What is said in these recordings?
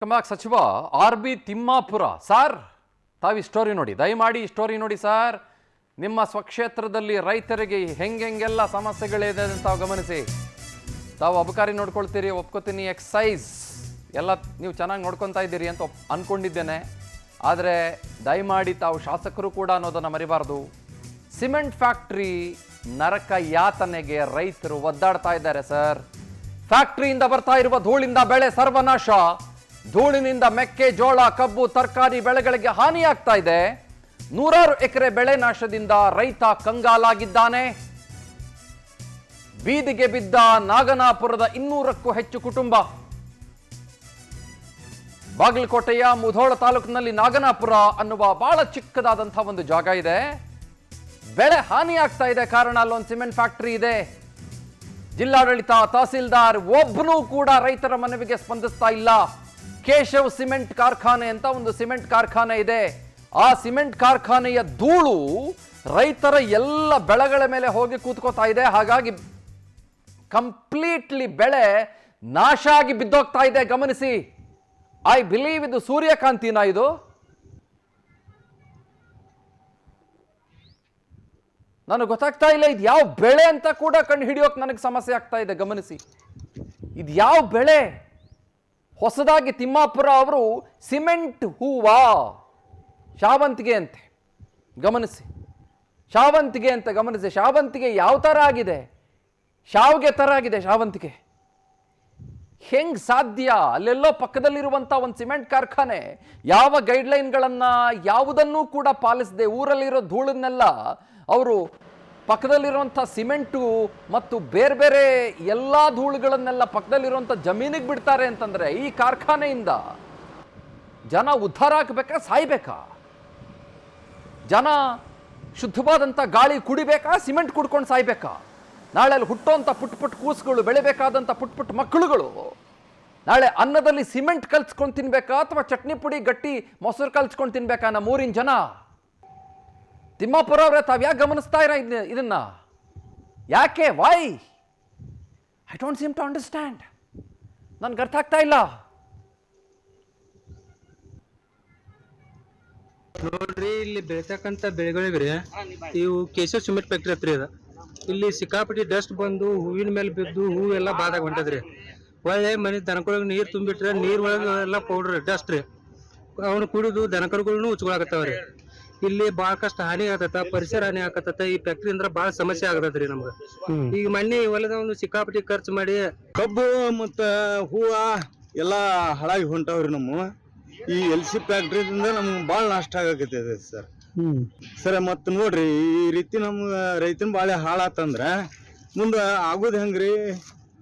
ಸಚಿವ RB Timmapur sir, ತಾವು story ನೋಡಿ, ದಯಮಾಡಿ ಸ್ಟೋರಿ ನೋಡಿ ಸರ್. ನಿಮ್ಮ ಸ್ವಕ್ಷೇತ್ರದಲ್ಲಿ ರೈತರಿಗೆ ಹೆಂಗೆಲ್ಲ ಸಮಸ್ಯೆಗಳಿದೆ ಅಂತ ತಾವು ಗಮನಿಸಿ. ತಾವು ಅಬಕಾರಿ ನೋಡ್ಕೊಳ್ತೀರಿ, ಒಪ್ಕೋತೀನಿ, ಎಕ್ಸೈಸ್ ಎಲ್ಲ ನೀವು ಚೆನ್ನಾಗಿ ನೋಡ್ಕೊತಾ ಇದ್ದೀರಿ ಅಂತ ಅಂದ್ಕೊಂಡಿದ್ದೇನೆ. ಆದರೆ ದಯಮಾಡಿ ತಾವು ಶಾಸಕರು ಕೂಡ ಅನ್ನೋದನ್ನು ಮರಿಬಾರ್ದು. ಸಿಮೆಂಟ್ ಫ್ಯಾಕ್ಟ್ರಿ ನರಕ ಯಾತನೆಗೆ ರೈತರು ಒದ್ದಾಡ್ತಾ ಇದ್ದಾರೆ ಸರ್. ಫ್ಯಾಕ್ಟ್ರಿಯಿಂದ ಬರ್ತಾ ಇರುವ ಧೂಳಿಂದ ಬೆಳೆ ಸರ್ವನಾಶ, ಧೂಳಿನಿಂದ ಮೆಕ್ಕೆ, ಜೋಳ, ಕಬ್ಬು, ತರಕಾರಿ ಬೆಳೆಗಳಿಗೆ ಹಾನಿಯಾಗ್ತಾ ಇದೆ. ನೂರಾರು ಎಕರೆ ಬೆಳೆ ನಾಶದಿಂದ ರೈತ ಕಂಗಾಲಾಗಿದ್ದಾನೆ. ಬೀದಿಗೆ ಬಿದ್ದ ನಾಗನಾಪುರದ 200ಕ್ಕೂ ಹೆಚ್ಚು ಕುಟುಂಬ. ಬಾಗಲಕೋಟೆಯ ಮುಧೋಳ ತಾಲೂಕಿನಲ್ಲಿ ನಾಗನಾಪುರ ಅನ್ನುವ ಬಹಳ ಚಿಕ್ಕದಾದಂತಹ ಒಂದು ಜಾಗ ಇದೆ. ಬೆಳೆ ಹಾನಿಯಾಗ್ತಾ ಇದೆ, ಕಾರಣ ಅಲ್ಲೊಂದು ಸಿಮೆಂಟ್ ಫ್ಯಾಕ್ಟರಿ ಇದೆ. ಜಿಲ್ಲಾಡಳಿತ, ತಹಸೀಲ್ದಾರ್ ಒಬ್ಬನೂ ಕೂಡ ರೈತರ ಮನವಿಗೆ ಸ್ಪಂದಿಸ್ತಾ ಇಲ್ಲ. ಕೇಶವ್ ಸಿಮೆಂಟ್ ಕಾರ್ಖಾನೆ ಅಂತ ಒಂದು ಸಿಮೆಂಟ್ ಕಾರ್ಖಾನೆ ಇದೆ. ಆ ಸಿಮೆಂಟ್ ಕಾರ್ಖಾನೆಯ ಧೂಳು ರೈತರ ಎಲ್ಲ ಬೆಳೆಗಳ ಮೇಲೆ ಹೋಗಿ ಕೂತ್ಕೋತಾ ಇದೆ. ಹಾಗಾಗಿ ಕಂಪ್ಲೀಟ್ಲಿ ಬೆಳೆ ನಾಶ ಆಗಿ ಬಿದ್ದೋಗ್ತಾ ಇದೆ. ಗಮನಿಸಿ, ಐ ಬಿಲೀವ್ ಇದು ಸೂರ್ಯಕಾಂತಿನ, ಇದು ನನಗೆ ಗೊತ್ತಾಗ್ತಾ ಇಲ್ಲ ಇದು ಯಾವ ಬೆಳೆ ಅಂತ ಕೂಡ ಕಂಡು ಹಿಡಿಯೋಕೆ ನನಗೆ ಸಮಸ್ಯೆ ಆಗ್ತಾ ಇದೆ. ಗಮನಿಸಿ, ಇದು ಯಾವ ಬೆಳೆ. ಹೊಸದಾಗಿ ತಿಮ್ಮಾಪುರ ಅವರು ಸಿಮೆಂಟ್ ಹೂವಾ, ಶಾವಂತಿಗೆ ಅಂತೆ. ಗಮನಿಸಿ, ಶಾವಂತಿಗೆ ಅಂತ ಗಮನಿಸಿ. ಶಾವಂತಿಗೆ ಯಾವ ಥರ ಆಗಿದೆ? ಶಾವಿಗೆ ಥರ ಆಗಿದೆ ಶಾವಂತಿಗೆ. ಹೆಂಗ್ ಸಾಧ್ಯ? ಅಲ್ಲೆಲ್ಲೋ ಪಕ್ಕದಲ್ಲಿರುವಂಥ ಒಂದು ಸಿಮೆಂಟ್ ಕಾರ್ಖಾನೆ ಯಾವ ಗೈಡ್ಲೈನ್ಗಳನ್ನು ಯಾವುದನ್ನೂ ಕೂಡ ಪಾಲಿಸದೆ ಊರಲ್ಲಿರೋ ಧೂಳನ್ನೆಲ್ಲ ಅವರು ಪಕ್ಕದಲ್ಲಿರುವಂಥ ಸಿಮೆಂಟು ಮತ್ತು ಬೇರೆ ಬೇರೆ ಎಲ್ಲ ಧೂಳುಗಳನ್ನೆಲ್ಲ ಪಕ್ಕದಲ್ಲಿರುವಂಥ ಜಮೀನಿಗೆ ಬಿಡ್ತಾರೆ ಅಂತಂದರೆ ಈ ಕಾರ್ಖಾನೆಯಿಂದ ಜನ ಉದ್ಧಾರ ಆಗಬೇಕಾ, ಸಾಯ್ಬೇಕಾ? ಜನ ಶುದ್ಧವಾದಂಥ ಗಾಳಿ ಕುಡಿಬೇಕಾ, ಸಿಮೆಂಟ್ ಕುಡ್ಕೊಂಡು ಸಾಯ್ಬೇಕಾ? ನಾಳೆ ಅಲ್ಲಿ ಹುಟ್ಟೋಂಥ ಪುಟ್ ಕೂಸುಗಳು, ಬೆಳಿಬೇಕಾದಂಥ ಪುಟ್ ಮಕ್ಕಳುಗಳು ನಾಳೆ ಅನ್ನದಲ್ಲಿ ಸಿಮೆಂಟ್ ಕಲ್ಸ್ಕೊಂಡು ತಿನ್ಬೇಕಾ ಅಥವಾ ಚಟ್ನಿ ಪುಡಿ ಗಟ್ಟಿ ಮೊಸರು ಕಲ್ಸ್ಕೊಂಡು ತಿನ್ಬೇಕಾ ನಮ್ಮೂರಿನ ಜನ? ತಿಮ್ಮಾಪುರ ಅವರೇ, ತಾವು ಯಾಕೆ ಗಮನಿಸ್ತಾ ಇರ ಇದನ್ನ? ಯಾಕೆ? Why? I don't seem to understand. ನನ್ಗೆ ಅರ್ಥ ಆಗ್ತಾ ಇಲ್ಲ. ನೋಡ್ರಿ, ಇಲ್ಲಿ ಬೆಳಿತಕ್ಕಂತ ಬೆಳೆಗಳಿಗ್ರಿ ಇವು ಕೇಶವ್ ಸಿಮೆಂಟ್ ಫ್ಯಾಕ್ಟ್ರಿ ಹತ್ರ ಇದೆ. ಇಲ್ಲಿ ಸಿಕ್ಕಾಪಟ್ಟಿ ಡಸ್ಟ್ ಬಂದು ಹೂವಿನ ಮೇಲೆ ಬಿದ್ದು ಹೂವೆಲ್ಲ ಬಾದಾಗ ಹೊಂಟದ್ರಿ. ಒಳ್ಳೆ ಮನೆ ದನಕೊಳಗೆ ನೀರು ತುಂಬಿಟ್ರೆ ನೀರ್ ಒಳಗೆ ಎಲ್ಲ ಪೌಡ್ರ್ ಡಸ್ಟ್ ರೀ. ಅವನು ಕುಡಿದು ದನಕರುಗಳನ್ನು ಉಚ್ಕೊಳಕತ್ತಾವ್ರಿ. ಇಲ್ಲಿ ಬಾಳ ಕಷ್ಟ ಹಾನಿ ಆಗತ್ತ, ಪರಿಸರ ಹಾನಿ ಆಗತ್ತ. ಈ ಫ್ಯಾಕ್ಟ್ರಿ ಅಂದ್ರ ಬಾಳ ಸಮಸ್ಯೆ ಆಗತೈತ್ರಿ ನಮ್ಗ. ಈಗ ಮೊನ್ನೆ ಹೊಲದ ಒಂದು ಸಿಕ್ಕಾಪಟ್ಟಿ ಖರ್ಚು ಮಾಡಿ ಕಬ್ಬು ಮತ್ತ ಹೂವ ಎಲ್ಲಾ ಹಾಳಾಗಿ ಹೊಂಟಾವ್ರಿ. ನಮ್ಮ ಈ LC ಫ್ಯಾಕ್ಟ್ರಿದಿಂದ ನಮ್ಗೆ ಭಾಳ ನಷ್ಟ ಆಗಕತ್ತೈತೆ ಸರ್. ಸರ್ ಮತ್ತೆ ನೋಡ್ರಿ, ಈ ರೀತಿ ನಮ್ಮ ರೈತನ ಬಾಳೆ ಹಾಳಾತಂದ್ರ ಮುಂದೆ ಆಗೋದು ಹೆಂಗ್ರಿ?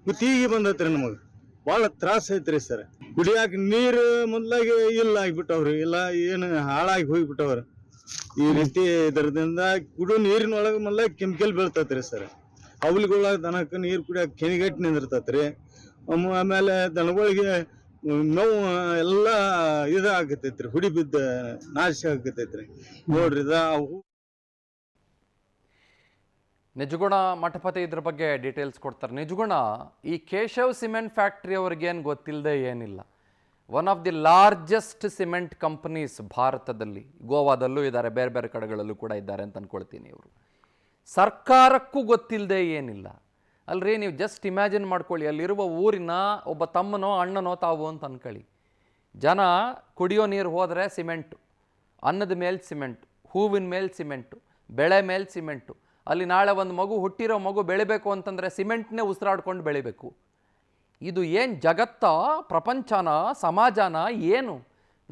ಕುತ್ತಿಗೆ ಬಂದೈತ್ರಿ, ನಮಗೆ ಭಾಳ ತ್ರಾಸ ಐತ್ರಿ ಸರ್. ಕುಡಿಯಾಕ ನೀರು ಮೊದ್ಲಾಗಿ ಇಲ್ಲ ಆಗಿಬಿಟ್ಟವ್ರಿ, ಇಲ್ಲ ಏನು ಹಾಳಾಗಿ ಹೋಗ್ಬಿಟ್ಟವ್ರ. ಈ ರೀತಿ ಇದರದಿಂದ ಕುಡಿಯೋ ನೀರಿನೊಳಗೆ ಮೊದ್ಲ ಕೆಮಿಕಲ್ ಬೀಳ್ತೈತ್ರಿ ಸರ್. ಹೌಲಿಗೊಳಗ ದನಕ್ಕೆ ನೀರು ಕುಡಿಯಾಕ ಕೆನಿಗಟ್ಟು ನಿಂದಿರ್ತೈತ್ರಿ. ಆಮೇಲೆ ದನಗಳಿಗೆ ನೋವು ಎಲ್ಲ ಇದಾಗತೈತ್ರಿ, ಹುಡಿ ಬಿದ್ದ ನಾಶ ಆಗತೈತ್ರಿ. ನೋಡ್ರಿ ನಿಜಗುಣ ಮಠಪತಿ ಇದ್ರ ಬಗ್ಗೆ ಡೀಟೇಲ್ಸ್ ಕೊಡ್ತಾರೆ. ನಿಜಗುಣ, ಈ ಕೇಶವ್ ಸಿಮೆಂಟ್ ಫ್ಯಾಕ್ಟ್ರಿ ಅವ್ರಿಗೇನು ಗೊತ್ತಿಲ್ಲದೆ ಏನಿಲ್ಲ. One of the largest cement companies ಭಾರತದಲ್ಲಿ. ಗೋವಾದಲ್ಲೂ ಇದ್ದಾರೆ, ಬೇರೆ ಬೇರೆ ಕಡೆಗಳಲ್ಲೂ ಕೂಡ ಇದ್ದಾರೆ ಅಂತ ಅಂದ್ಕೊಳ್ತೀನಿ. ಇವರು ಸರ್ಕಾರಕ್ಕೂ ಗೊತ್ತಿಲ್ಲದೆ ಏನಿಲ್ಲ ಅಲ್ರಿ. ನೀವು ಜಸ್ಟ್ ಇಮ್ಯಾಜಿನ್ ಮಾಡ್ಕೊಳ್ಳಿ, ಅಲ್ಲಿರುವ ಊರಿನ ಒಬ್ಬ ತಮ್ಮನೋ ಅಣ್ಣನೋ ತಾವು ಅಂತ ಅಂದ್ಕೊಳ್ಳಿ. ಜನ ಕುಡಿಯೋ ನೀರು ಹೋದರೆ ಸಿಮೆಂಟು, ಅನ್ನದ ಮೇಲೆ ಸಿಮೆಂಟು, ಹೂವಿನ ಮೇಲೆ ಸಿಮೆಂಟು, ಬೆಳೆ ಮೇಲೆ ಸಿಮೆಂಟು. ಅಲ್ಲಿ ನಾಳೆ ಒಂದು ಮಗು, ಹುಟ್ಟಿರೋ ಮಗು ಬೆಳಿಬೇಕು ಅಂತಂದರೆ ಸಿಮೆಂಟ್ನೇ ಉಸಿರಾಡ್ಕೊಂಡು ಬೆಳಿಬೇಕು. ಇದು ಏನು ಜಗತ್ತ, ಪ್ರಪಂಚನ, ಸಮಾಜನ ಏನು?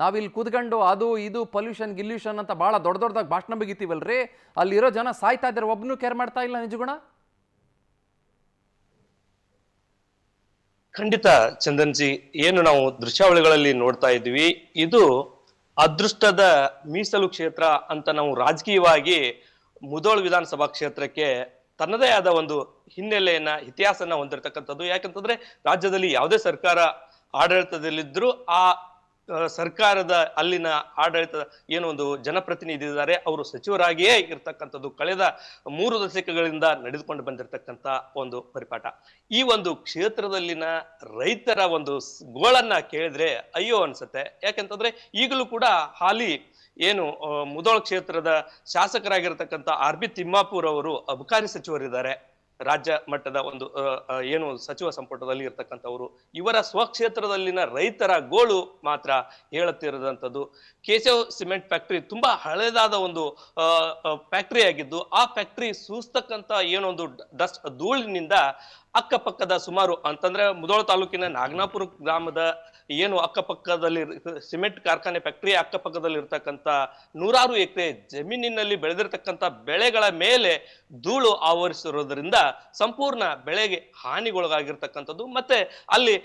ನಾವಿಲ್ಲಿ ಕೂತ್ಕೊಂಡು ಅದು ಇದು ಪೊಲ್ಯೂಷನ್ ಗಿಲ್ಯೂಷನ್ ಅಂತ ಭಾಳ ದೊಡ್ಡದಾಗಿ ಭಾಷಣ ಬಿಗಿತೀವಲ್ರಿ. ಅಲ್ಲಿರೋ ಜನ ಸಾಯ್ತಾ ಇದ್ದಾರೆ, ಒಬ್ಬನೂ ಕೇರ್ ಮಾಡ್ತಾ ಇಲ್ಲ. ನಿಜಗುಣ ಖಂಡಿತ ಚಂದನ್ಜಿ, ಏನು ನಾವು ದೃಶ್ಯಾವಳಿಗಳಲ್ಲಿ ನೋಡ್ತಾ ಇದ್ವಿ, ಇದು ಅದೃಷ್ಟದ ಮೀಸಲು ಕ್ಷೇತ್ರ ಅಂತ ನಾವು ರಾಜಕೀಯವಾಗಿ ಮುಧೋಳ ವಿಧಾನಸಭಾ ಕ್ಷೇತ್ರಕ್ಕೆ ತನ್ನದೇ ಆದ ಒಂದು ಹಿನ್ನೆಲೆಯನ್ನ, ಇತಿಹಾಸನ ಹೊಂದಿರತಕ್ಕಂಥದ್ದು. ಯಾಕಂತಂದ್ರೆ ರಾಜ್ಯದಲ್ಲಿ ಯಾವುದೇ ಸರ್ಕಾರ ಆಡಳಿತದಲ್ಲಿದ್ರೂ ಆ ಸರ್ಕಾರದ ಅಲ್ಲಿನ ಆಡಳಿತದ ಏನು ಒಂದು ಜನಪ್ರತಿನಿಧಿ ಇದ್ದಾರೆ ಅವರು ಸಚಿವರಾಗಿಯೇ ಇರ್ತಕ್ಕಂಥದ್ದು ಕಳೆದ 3 ದಶಕಗಳಿಂದ ನಡೆದುಕೊಂಡು ಬಂದಿರತಕ್ಕಂಥ ಒಂದು ಪರಿಪಾಠ. ಈ ಒಂದು ಕ್ಷೇತ್ರದಲ್ಲಿನ ರೈತರ ಒಂದು ಗೋಳನ್ನ ಕೇಳಿದ್ರೆ ಅಯ್ಯೋ ಅನ್ಸುತ್ತೆ. ಯಾಕೆಂತಂದ್ರೆ ಈಗಲೂ ಕೂಡ ಹಾಲಿ ಏನು ಮುಧೋಳ ಕ್ಷೇತ್ರದ ಶಾಸಕರಾಗಿರ್ತಕ್ಕಂಥ RB ತಿಮ್ಮಾಪುರ್ ಅವರು ಅಬಕಾರಿ ಸಚಿವರಿದ್ದಾರೆ. ರಾಜ್ಯ ಮಟ್ಟದ ಒಂದು ಏನು ಸಚಿವ ಸಂಪುಟದಲ್ಲಿ ಇರ್ತಕ್ಕಂಥವ್ರು. ಇವರ ಸ್ವಕ್ಷೇತ್ರದಲ್ಲಿನ ರೈತರ ಗೋಳು ಮಾತ್ರ ಹೇಳುತ್ತಿರದಂಥದ್ದು. ಕೇಶವ್ ಸಿಮೆಂಟ್ ಫ್ಯಾಕ್ಟರಿ ತುಂಬಾ ಹಳೆದಾದ ಒಂದು ಫ್ಯಾಕ್ಟರಿ ಆಗಿದ್ದು, ಆ ಫ್ಯಾಕ್ಟರಿ ಸೂಸ್ತಕ್ಕಂಥ ಏನೊಂದು ಡಸ್ಟ್ ಧೂಳಿನಿಂದ ಅಕ್ಕಪಕ್ಕದ ಸುಮಾರು ಅಂತಂದ್ರೆ ಮುಧೋಳ ತಾಲೂಕಿನ ನಾಗನಾಪುರ ಗ್ರಾಮದ ಏನು ಅಕ್ಕಪಕ್ಕದಲ್ಲಿ ಸಿಮೆಂಟ್ ಕಾರ್ಖಾನೆ ಫ್ಯಾಕ್ಟರಿ ಅಕ್ಕಪಕ್ಕದಲ್ಲಿ ಇರ್ತಕ್ಕಂಥ 100 ಎಕರೆ ಜಮೀನಿನಲ್ಲಿ ಬೆಳೆದಿರ್ತಕ್ಕಂಥ ಬೆಳೆಗಳ ಮೇಲೆ ಧೂಳು ಆವರಿಸಿರೋದ್ರಿಂದ ಸಂಪೂರ್ಣ ಬೆಳೆಗೆ ಹಾನಿಗೊಳಗಾಗಿರ್ತಕ್ಕಂಥದ್ದು. ಮತ್ತೆ ಅಲ್ಲಿ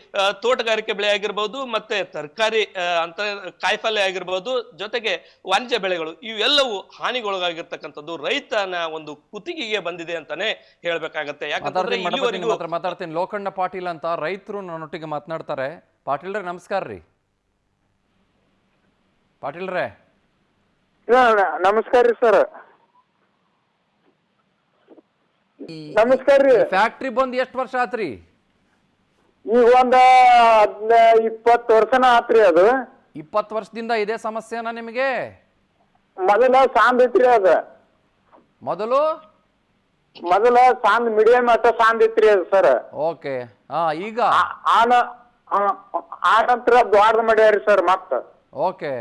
ತೋಟಗಾರಿಕೆ ಬೆಳೆ ಆಗಿರ್ಬೋದು, ಮತ್ತೆ ತರಕಾರಿ ಅಂತ ಕಾಯಿಪಲ್ಯ ಆಗಿರ್ಬೋದು, ಜೊತೆಗೆ ವಾಣಿಜ್ಯ ಬೆಳೆಗಳು ಇವೆಲ್ಲವೂ ಹಾನಿಗೊಳಗಾಗಿರ್ತಕ್ಕಂಥದ್ದು ರೈತನ ಒಂದು ಕುತ್ತಿಗೆಗೆ ಬಂದಿದೆ ಅಂತಾನೆ ಹೇಳ್ಬೇಕಾಗತ್ತೆ. ಯಾಕಂತಂದ್ರೆ ಇಲ್ಲಿವರೆಗೂ ಮಾತಾಡ್ತೀನಿ. ಲೋಖಂಡ ಪಾಟೀಲ್ ಅಂತ ರೈತರು ನನ್ನೊಟ್ಟಿಗೆ ಮಾತನಾಡ್ತಾರೆ. ಪಾಟೀಲ್ರೆ ನಮಸ್ಕಾರ ರೀ. ಪಾಟೀಲ್ರೆ ನಮಸ್ಕಾರ ರೀ ಸರ್. ನಮಸ್ಕಾರ ರೀ. ಫ್ಯಾಕ್ಟ್ರಿ ಬಂದ್ ಎಷ್ಟು ವರ್ಷ ಆತ್ರಿ? ಈಗ ಒಂದ 20 ವರ್ಷನ ಆತ್ರಿ. ಅದು 20 ವರ್ಷದಿಂದ ಇದೇ ಸಮಸ್ಯೆನಾ ನಿಮಗೆ? ಮೊದಲ ಸಾಂದ್ ಐತ್ರಿ. ಅದ ಮೊದಲ ಸಾಂದ್ ಮೀಡಿಯಂ ಅಷ್ಟ ಸಾಂದ್ ಐತ್ರಿ ಅದು ಸರ್. ಓಕೆ. ಈಗ ಆ ನಂತರ ದ್ವಾರದ ಮಾಡ್ಯಾರಿ ಸರ್. ಮತ್ತ ಓಕೆ.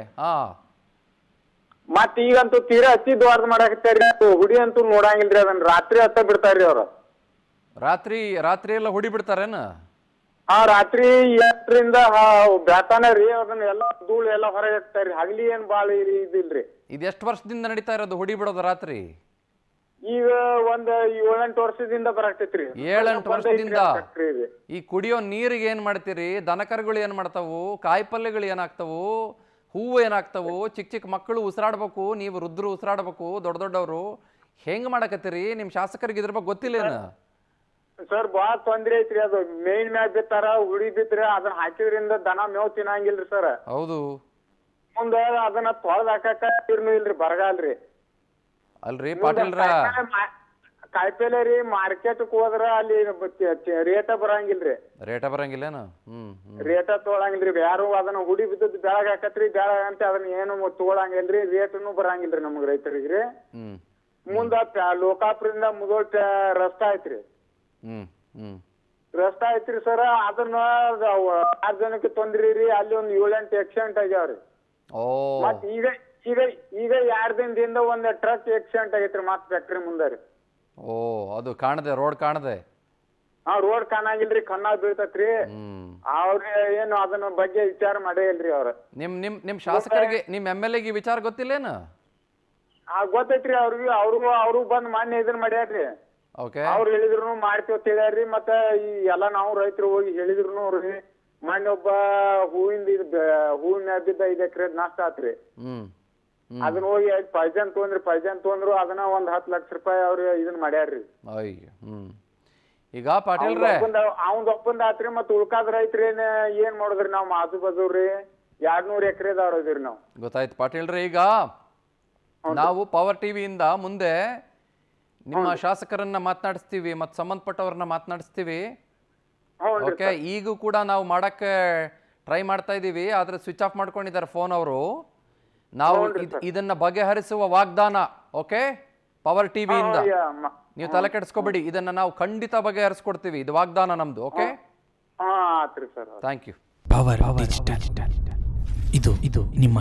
ಮತ್ ಈಗಂತೂ ತೀರಾ ಹಚ್ಚಿ ದ್ವಾರದ ಮಾಡಾಕತ್ತಾರಿ. ಹುಡಿ ಅಂತೂ ನೋಡಂಗಿಲ್ರಿ. ಅದನ್ನ ರಾತ್ರಿ ಹತ್ತ ಬಿಡ್ತಾರ್ರಿ ಅವ್ರ. ರಾತ್ರಿ ಎಲ್ಲ ಹುಡಿ ಬಿಡ್ತಾರೇನ? ರಾತ್ರಿ 8ರಿಂದ ಬೆಳತಾನ ರೀ. ಅದನ್ನ ಎಲ್ಲ ಧೂಳು ಎಲ್ಲ ಹೊರಗೆ ಹಾಕ್ತಾರ್ರಿ. ಹಗಲಿ ಏನ್ ಬಾಳ ಇದಿಲ್ರಿ. ಇದು ಎಷ್ಟು ವರ್ಷದಿಂದ ನಡೀತಾ ಇರೋದು ಹುಡಿ ಬಿಡೋದು ರಾತ್ರಿ? ಈಗ ಒಂದ್ 7-8 ವರ್ಷದಿಂದ ಬರಾಕ್ತೈತ್ರಿ. 7-8 ವರ್ಷದಿಂದ. ಈ ಕುಡಿಯೋ ನೀರಿಗೆ ಏನ್ ಮಾಡ್ತೀರಿ? ದನಕರುಗಳು ಏನ್ ಮಾಡ್ತಾವು? ಕಾಯಿಪಲ್ಯಗಳು ಏನಾಗ್ತಾವು? ಹೂವು ಏನಾಗ್ತಾವು? ಚಿಕ್ಕ ಮಕ್ಕಳು ಉಸಿರಾಡ್ಬೇಕು, ನೀವು ವೃದ್ಧರು ಉಸಿರಾಡ್ಬೇಕು, ದೊಡ್ಡವರು ಹೆಂಗ್ ಮಾಡಕತ್ತೀರಿ? ನಿಮ್ ಶಾಸಕರಿಗೆ ಇದ್ರ ಬಗ್ಗೆ ಗೊತ್ತಿಲ್ಲೇನ? ಸರ್ ಬಾಳ ತೊಂದ್ರೆ ಐತ್ರಿ. ಅದು ಮೇನ್ ಮ್ಯಾಗ ಬಿತ್ತಾರ, ಹುಡಿ ಬಿತ್ತರ. ಅದನ್ನ ಹಾಕಿದ್ರಿಂದ ದನ ಮೇವ್ ತಿನ್ನಂಗಿಲ್ರಿ ಸರ್. ಹೌದು. ಮುಂದ ಅದನ್ನ ತೊಳೆದ್ ಹಾಕಾಕ ನೀರ್ನು ಇಲ್ರಿ, ಬರಗಾಲ್ರಿ. ಅಲ್ರಿ ಪಾಟೀಲ್ರ, ಕಾಯಿಪಲ್ಯ ರೀ ಮಾರ್ಕೆಟ್ ಹೋದ್ರ ಅಲ್ಲಿ ರೇಟ ಬರಂಗಿಲ್ರಿ. ಬರಂಗಿಲ್ಲೇನು? ರೇಟ ತೊಗೊಳಂಗಿಲ್ರಿ. ಯಾರು ಅದನ್ನ ಹುಡಿ ಬಿದ್ದದ್ ಬೆಳಗ್ ಹಾಕತ್ರಿ. ಬೆಳಗ್ ಅಂತ ಅದನ್ನ ಏನು ತಗೊಳಂಗಿಲ್ರಿ. ರೇಟನು ಬರಂಗಿಲ್ರಿ ನಮಗ್ ರೈತರಿಗ್ರಿ. ಮುಂದ ಲೋಕಾಪುರದಿಂದ ಮುಧೋಳ ರಸ್ತಾ ಐತ್ರಿ. ರಸ್ತಾ ಐತ್ರಿ ಸರ್. ಅದನ್ನ 6 ಜನಕ್ಕೆ ತೊಂದ್ರಿ ರೀ. ಅಲ್ಲಿ ಒಂದ್ 7-8 ಆಕ್ಸಿಡೆಂಟ್ ಆಗ್ಯಾವ್ರಿ. ಮತ್ ಈಗ 2 ದಿನದಿಂದ ಒಂದ್ ಟ್ರಕ್ ಆಕ್ಸಿಡೆಂಟ್ ಆಗೈತ್ರಿ. ಮತ್ ಫ್ಯಾಕ್ಟ್ರಿ ಮುಂದ ರೀ. ಅದು ಕಾಣದೆ, ರೋಡ್ ಕಾಣದೆ. ರೋಡ್ ಕಾಣಂಗಿಲ್ರಿ, ಕಣ್ಣಾಗ ಬೀಳ್ತತ್ರಿ. ಅವ್ರ ಏನು ಅದನ್ನ ಬಗ್ಗೆ ವಿಚಾರ ಮಾಡೇ ಇಲ್ರಿ ಅವ್ರ. ನಿಮ್ ಶಾಸಕರಿಗೆ, ನಿಮ್ MLA ಗೆ ವಿಚಾರ ಗೊತ್ತಿಲ್ಲೇನ? ಗೊತ್ತೈತ್ರಿ ಅವ್ರಿಗೆ. ಅವ್ರು ಬಂದ್ ಮಾನ್ಯ ಇದನ್ ಮಾಡ್ಯಾರ್ರಿ. ಅವ್ರು ಹೇಳಿದ್ರು ಮಾಡ್ತೀವಿ ಅಂತ ಹೇಳ್ಯಾರ್ರಿ. ಮತ್ತ ಈ ಎಲ್ಲಾ ನಾವು ರೈತರು ಹೋಗಿ ಹೇಳಿದ್ರು ಅವ್ರಿ. ಮೊನ್ನೆ ಒಬ್ಬ ಹೂವಿನ ಬಿದ್ದ 5 ಎಕರೆ ನಷ್ಟ ಆತ್ರಿ. ಅದನ್ನ ಹೋಗಿ ಪೈಜನ್ ತೊಂದ್ರು. ಅದನ್ನ ಒಂದ್ 10 ಲಕ್ಷ ರೂಪಾಯಿ ಅವ್ರು ಇದನ್ ಮಾಡ್ಯಾರ್ರಿ. ಈಗ ಪಾಟೀಲ್ರೆ ಅವಂದ್ ಒಪ್ಪಂದ ಆತ್ರಿ. ಮತ್ ಉಳ್ಕಾದ ರೈತರು ಏನ್ ಮಾಡುದ್ರಿ? ನಾವ್ ಆಜು ಬಾಜು ರೀ 200 ಎಕರೆದವ್ರ ಇದೀರಿ ನಾವು. ಗೊತ್ತಾಯ್ತು ಪಾಟೀಲ್ರೆ. ಈಗ ನಾವು ಪವರ್ ಟಿವಿಯಿಂದ ಮುಂದೆ ನಿಮ್ಮ ಶಾಸಕರನ್ನ ಮಾತನಾಡಿಸ್ತೀವಿ, ಮತ್ತು ಸಂಬಂಧಪಟ್ಟವ್ರನ್ನ ಮಾತನಾಡಿಸ್ತೀವಿ. ಓಕೆ. ಈಗೂ ಕೂಡ ನಾವು ಮಾಡಕ್ಕೆ ಟ್ರೈ ಮಾಡ್ತಾ ಇದೀವಿ, ಆದ್ರೆ ಸ್ವಿಚ್ ಆಫ್ ಮಾಡ್ಕೊಂಡಿದ್ದಾರೆ ಫೋನ್ ಅವರು. ನಾವು ಇದನ್ನ ಬಗೆಹರಿಸುವ ವಾಗ್ದಾನ. ಓಕೆ, ಪವರ್ ಟಿವಿಯಿಂದ ನೀವು ತಲೆ ಕೆಡಿಸ್ಕೋಬೇಡಿ. ಇದನ್ನ ನಾವು ಖಂಡಿತ ಬಗೆಹರಿಸ್ಕೊಡ್ತೀವಿ. ಇದು ವಾಗ್ದಾನ ನಮ್ದು. Okay, thank you. Power digital ಇದು ನಿಮ್ಮ